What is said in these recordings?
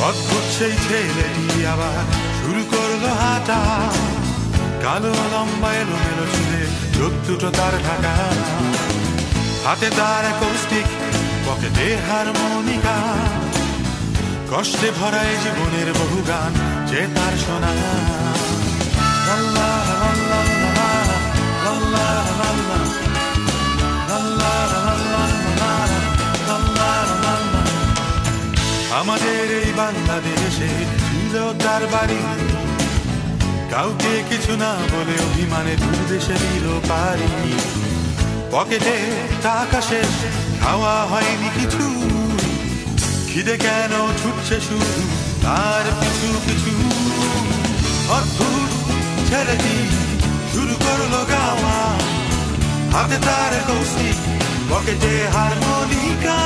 অদ্ভুত সেই ছেলেটি আবার শুরু করলো হাঁটা, কালো লম্বা এলোমেলো চুলে চোখ দুটো তার ঢাকা, হাতে তার অ্যাকোস্টিক, পকেটে হারমোনিকা, কষ্টে ভরা এই জীবনের বহু গান যে তার শোনা। আমাদের এই বাংলাদেশে ছিল তার বাড়ি, কাউকে কিছু না বলে অভিমানে দূর দেশে দিল পারি। পকেটে টাকা শেষ, খাওয়া হয়নি কিছু, খিদে কেন ছুটছে শুধু তার পিছু পিছু। অদ্ভুত ছেলেটি শুরু করলো গাওয়া, হাতে তার কৌশিক, পকেটে হারমোনিকা।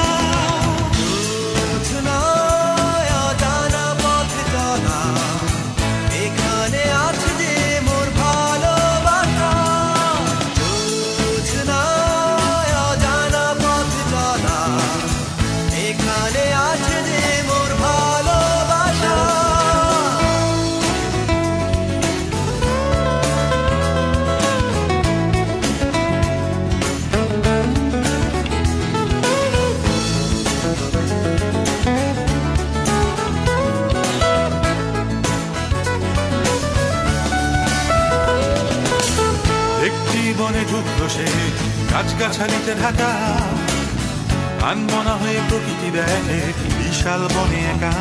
সে গাছগাছালিতে ঢাকা, আনমনা হয়ে প্রকৃতি দেখে বিশাল বনে একা।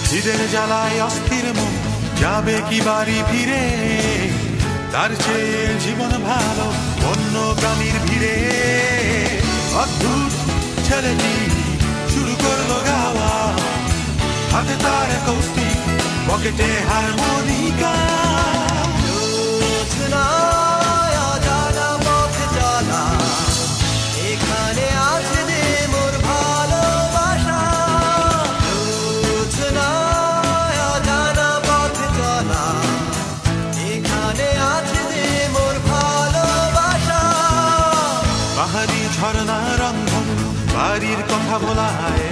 খিদের জ্বালায় অস্থির মন যাবে কি বাড়ি ফিরে, তার চেয়ে জীবন ভালো অন্য গ্রামের ভিড়ে। অদ্ভুত ছেলেটি শুরু করলো গাওয়া, হাতে তার কৌশিক, পকেটে হারমোনিকা। পাহাড়ি ঝর্ণা রন্ধন বাড়ির কথা বলায়,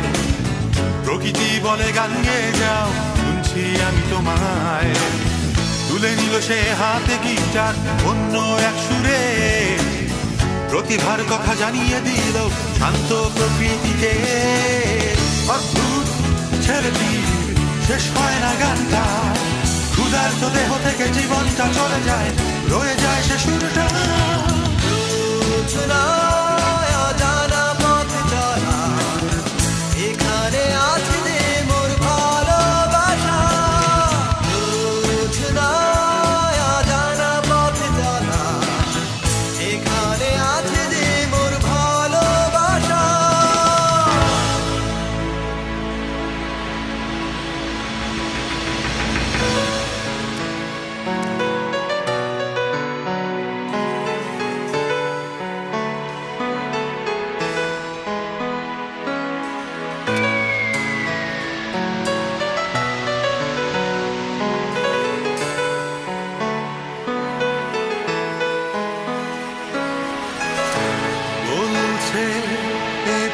প্রকৃতি বলে গান গেয়ে যাও শুনছি আমি তোমায়। তুলে নিল সে হাতে গিটার অন্য এক সুরে, প্রতিভার কথা জানিয়ে দিল শান্ত প্রকৃতিকে। অদ্ভুত ছেলেটি শেষ হয় না গানটা, ক্ষুধার্ত দেহ থেকে জীবনটা চলে যায়, রয়ে যায় সে সুরটা।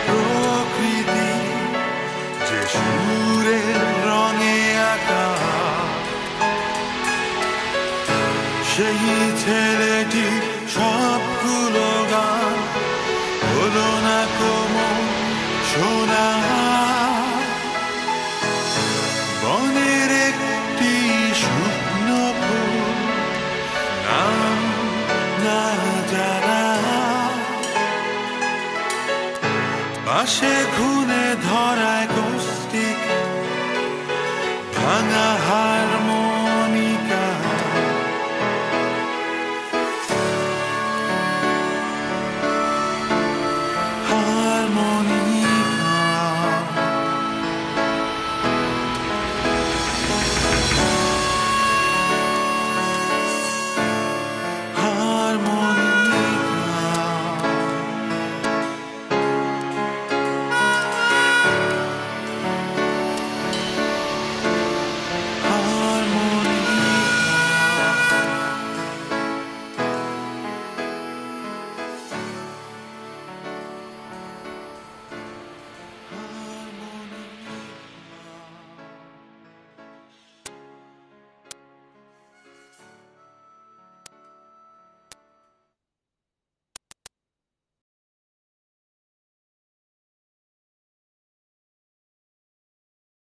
প্রকৃতি যে সুরের রঙে আঁকা, সেই ছেলেটি সবগুলো গান হলো না কোমল শোনা। বনের একটি শুকনো ফুল, নাম না জানা, পাশে ঘুনে ধরায় কৌশিক, ভাঙা হাত